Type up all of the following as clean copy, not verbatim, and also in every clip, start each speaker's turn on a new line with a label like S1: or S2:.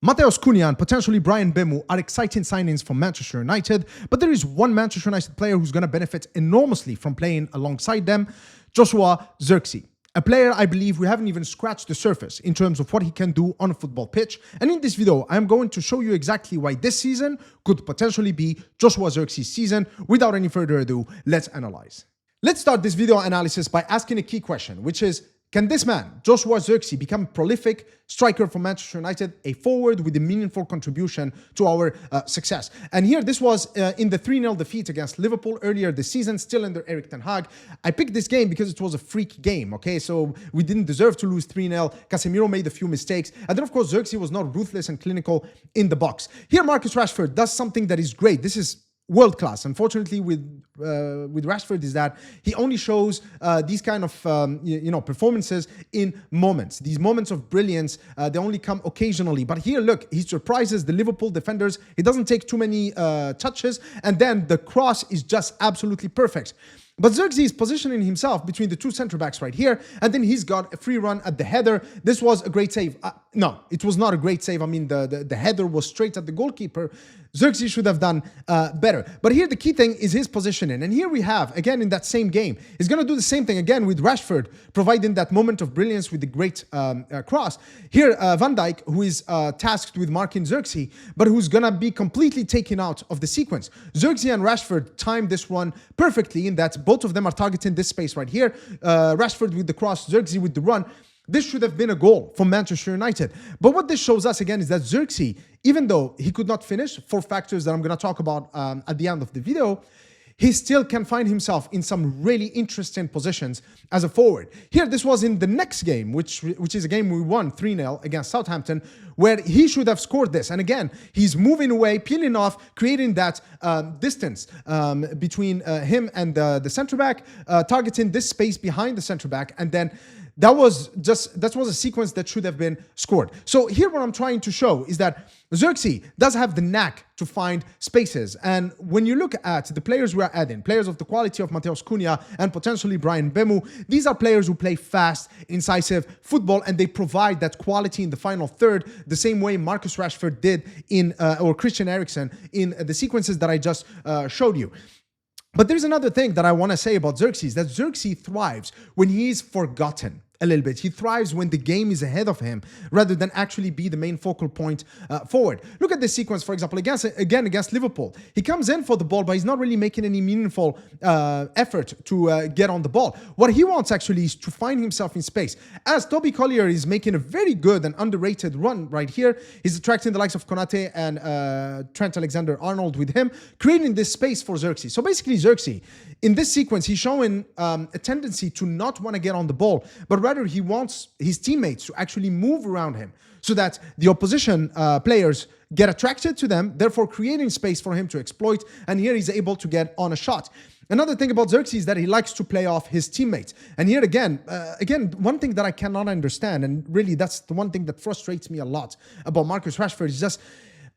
S1: Matheus, Cunha and potentially Bryan Mbeumo are exciting signings for Manchester United, but there is one Manchester United player who's going to benefit enormously from playing alongside them, Joshua Zirkzee. A player I believe we haven't even scratched the surface in terms of what he can do on a football pitch. And in this video, I'm going to show you exactly why this season could potentially be Joshua Zirkzee's season. Without any further ado, let's analyze. Let's start this video analysis by asking a key question, which is, can this man, Joshua Zirkzee, become a prolific striker for Manchester United, a forward with a meaningful contribution to our success? And here, this was in the 3-0 defeat against Liverpool earlier this season, still under Erik ten Hag. I picked this game because it was a freak game, okay? So we didn't deserve to lose 3-0. Casemiro made a few mistakes. And then, of course, Zirkzee was not ruthless and clinical in the box. Here, Marcus Rashford does something that is great. This is world class. Unfortunately, with Rashford is that he only shows these kind of performances in moments. These moments of brilliance, they only come occasionally. But here, look, he surprises the Liverpool defenders. He doesn't take too many touches, and then the cross is just absolutely perfect. But Zirkzee is positioning himself between the two centre-backs right here, and then he's got a free run at the header. This was a great save. No, it was not a great save. I mean, the header was straight at the goalkeeper. Zirkzee should have done better. But here, the key thing is his positioning. And here we have, again, in that same game, he's going to do the same thing again with Rashford, providing that moment of brilliance with the great cross. Here, Van Dijk, who is tasked with marking Zirkzee, but who's going to be completely taken out of the sequence. Zirkzee and Rashford timed this one perfectly in that both of them are targeting this space right here. Rashford with the cross, Zirkzee with the run. This should have been a goal for Manchester United. But what this shows us again is that Zirkzee, even though he could not finish for factors that I'm going to talk about at the end of the video, he still can find himself in some really interesting positions as a forward. Here, this was in the next game, which is a game we won 3-0 against Southampton, where he should have scored this. And again, he's moving away, peeling off, creating that distance between him and the centre-back, targeting this space behind the centre-back, and then that was a sequence that should have been scored. So here what I'm trying to show is that Zirkzee does have the knack to find spaces. And when you look at the players we are adding, players of the quality of Matheus Cunha and potentially Bryan Mbeumo, these are players who play fast, incisive football, and they provide that quality in the final third, the same way Marcus Rashford did in, or Christian Eriksen in the sequences that I just showed you. But there's another thing that I want to say about Zirkzee, is that Zirkzee thrives when he is forgotten a little bit. He thrives when the game is ahead of him rather than actually be the main focal point forward. Look at this sequence, for example, against Liverpool. He comes in for the ball, but he's not really making any meaningful effort to get on the ball. What he wants actually is to find himself in space. As Toby Collier is making a very good and underrated run right here, he's attracting the likes of Konate and Trent Alexander-Arnold with him, creating this space for Zirkzee. So basically, Zirkzee, in this sequence, he's showing a tendency to not want to get on the ball, but rather he wants his teammates to actually move around him so that the opposition players get attracted to them, therefore creating space for him to exploit, and here he's able to get on a shot. Another thing about Zirkzee is that he likes to play off his teammates. And here again, one thing that I cannot understand, and really that's the one thing that frustrates me a lot about Marcus Rashford, is just,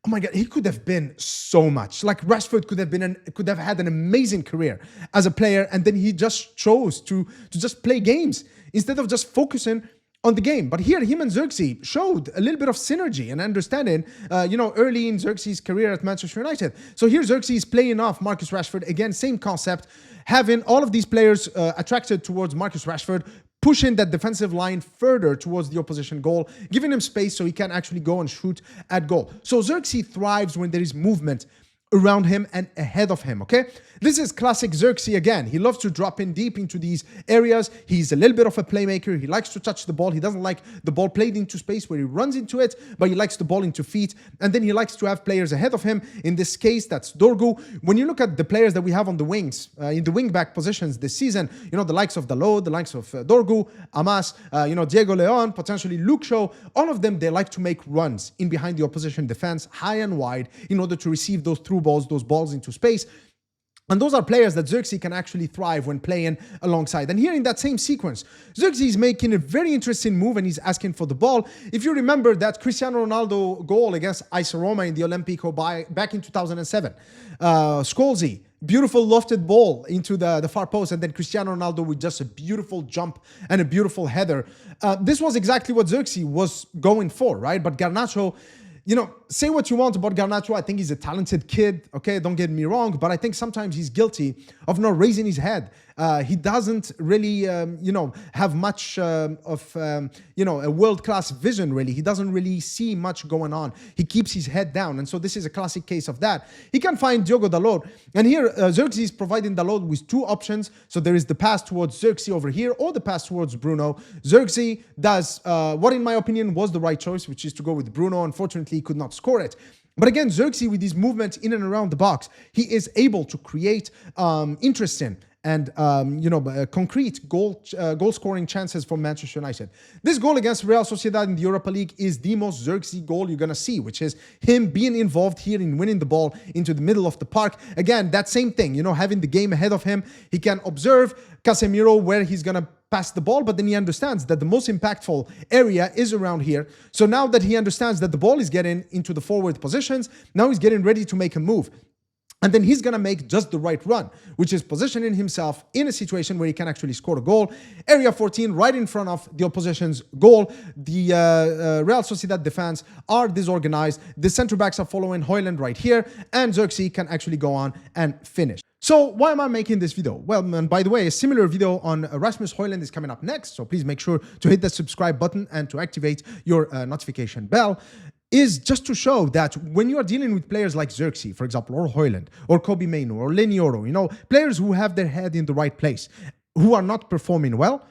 S1: oh my God, he could have been so much. Like Rashford could have had an amazing career as a player, and then he just chose to just play games instead of just focusing on the game. But here, him and Zirkzee showed a little bit of synergy and understanding, early in Zirkzee's career at Manchester United. So here, Zirkzee is playing off Marcus Rashford. Again, same concept, having all of these players attracted towards Marcus Rashford, pushing that defensive line further towards the opposition goal, giving him space so he can actually go and shoot at goal. So Zirkzee thrives when there is movement around him and ahead of him, okay? This is classic Zirkzee again. He loves to drop in deep into these areas. He's a little bit of a playmaker. He likes to touch the ball. He doesn't like the ball played into space where he runs into it, but he likes the ball into feet. And then he likes to have players ahead of him. In this case, that's Dorgu. When you look at the players that we have on the wings, in the wing-back positions this season, the likes of Dalot, the likes of Dorgu, Amas, Diego Leon, potentially Luke Shaw, all of them, they like to make runs in behind the opposition defense, high and wide, in order to receive those through balls, those balls into space. And those are players that Zirkzee can actually thrive when playing alongside. And here in that same sequence, Zirkzee is making a very interesting move and he's asking for the ball. If you remember that Cristiano Ronaldo goal against AS Roma in the Olimpico back in 2007, Zirkzee, beautiful lofted ball into the far post, and then Cristiano Ronaldo with just a beautiful jump and a beautiful header. This was exactly what Zirkzee was going for, right? But Garnacho say what you want about Garnacho. I think he's a talented kid. Okay, don't get me wrong, but I think sometimes he's guilty of not raising his head. He doesn't really, have much of, a world-class vision, really. He doesn't really see much going on. He keeps his head down. And so this is a classic case of that. He can find Diogo Dalot. And here, Zirkzee is providing Dalot with two options. So there is the pass towards Zirkzee over here or the pass towards Bruno. Zirkzee does what, in my opinion, was the right choice, which is to go with Bruno. Unfortunately, he could not score it. But again, Zirkzee, with his movements in and around the box, he is able to create interesting and concrete goal scoring chances for Manchester United. This goal against Real Sociedad in the Europa League is the most Zirkzee goal you're gonna see, which is him being involved here in winning the ball into the middle of the park. Again, that same thing, having the game ahead of him. He can observe Casemiro where he's gonna pass the ball, but then he understands that the most impactful area is around here. So now that he understands that the ball is getting into the forward positions, now he's getting ready to make a move. And then he's going to make just the right run, which is positioning himself in a situation where he can actually score a goal. Area 14, right in front of the opposition's goal. The Real Sociedad defense are disorganized. The center-backs are following Højlund right here, and Zirkzee can actually go on and finish. So why am I making this video? Well, and by the way, a similar video on Rasmus Højlund is coming up next, so please make sure to hit the subscribe button and to activate your notification bell. Is just to show that when you are dealing with players like Zirkzee, for example, or Højlund, or Kobbie Mainoo, or Lenioro, players who have their head in the right place, who are not performing well,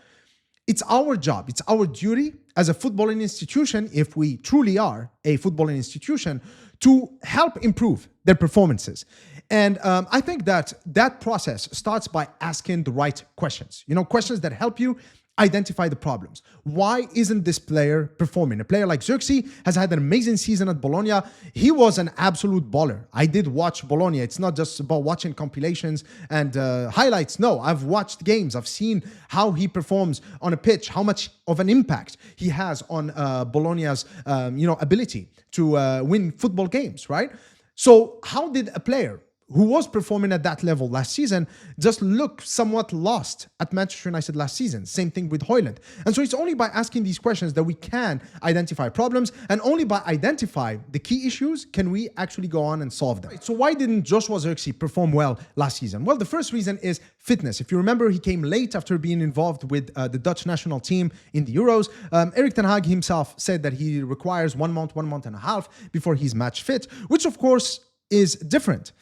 S1: it's our job, it's our duty as a footballing institution, if we truly are a footballing institution, to help improve their performances. And I think that that process starts by asking the right questions, questions that help you identify the problems. Why isn't this player performing? A player like Zirkzee has had an amazing season at Bologna. He was an absolute baller. I did watch Bologna. It's not just about watching compilations and highlights. No, I've watched games. I've seen how he performs on a pitch, how much of an impact he has on Bologna's ability to win football games, right? So how did a player who was performing at that level last season just look somewhat lost at Manchester United last season? Same thing with Højlund. And so it's only by asking these questions that we can identify problems, and only by identifying the key issues can we actually go on and solve them. So why didn't Joshua Zirkzee perform well last season? Well, the first reason is fitness. If you remember, he came late after being involved with the Dutch national team in the Euros. Erik ten Hag himself said that he requires 1 month, 1 month and a half before he's match fit, which of course is different.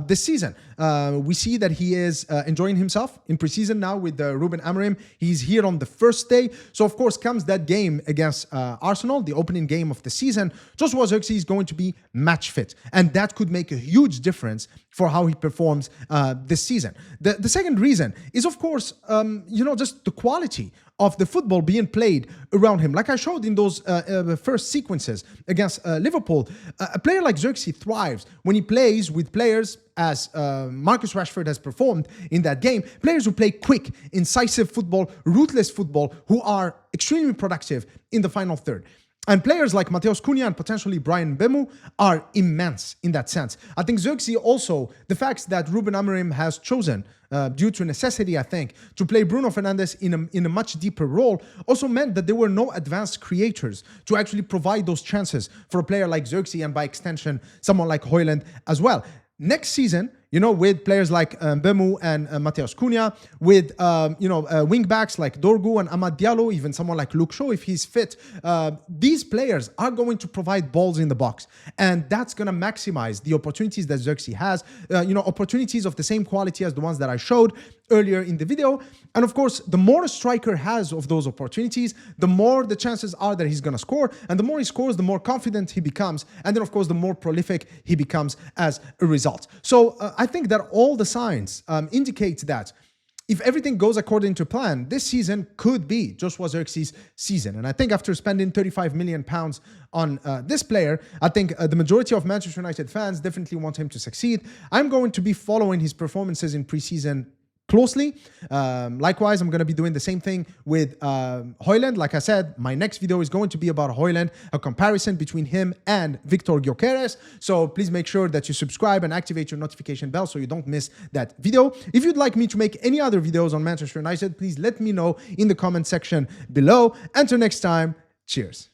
S1: This season, we see that he is enjoying himself in preseason now with Ruben Amorim. He's here on the first day. So, of course, comes that game against Arsenal, the opening game of the season. Joshua Zirkzee is going to be match fit. And that could make a huge difference for how he performs this season. The second reason is, of course, just the quality of the football being played around him. Like I showed in those first sequences against Liverpool, a player like Zirkzee thrives when he plays with players as Marcus Rashford has performed in that game, players who play quick, incisive football, ruthless football, who are extremely productive in the final third. And players like Matheus, Cunha, and potentially Bryan Mbeumo are immense in that sense. I think Zirkzee also, the fact that Ruben Amorim has chosen, due to necessity, I think, to play Bruno Fernandes in a much deeper role, also meant that there were no advanced creators to actually provide those chances for a player like Zirkzee, and by extension, someone like Højlund as well. Next season, with players like Mbeumo and Matheus Cunha, with wing backs like Dorgu and Amad Diallo, even someone like Luke Shaw if he's fit, these players are going to provide balls in the box, and that's going to maximize the opportunities that Zirkzee has, opportunities of the same quality as the ones that I showed earlier in the video. And of course, the more a striker has of those opportunities, the more the chances are that he's going to score, and the more he scores, the more confident he becomes, and then of course the more prolific he becomes as a result. So I think that all the signs indicate that if everything goes according to plan, this season could be Joshua Zirkzee's season. And I think after spending £35 million on this player, I think the majority of Manchester United fans definitely want him to succeed. I'm going to be following his performances in preseason closely. Likewise, I'm going to be doing the same thing with Højlund. Like I said, my next video is going to be about Højlund, a comparison between him and Victor Gyökeres. So please make sure that you subscribe and activate your notification bell so you don't miss that video. If you'd like me to make any other videos on Manchester United, please let me know in the comment section below. Until next time, cheers.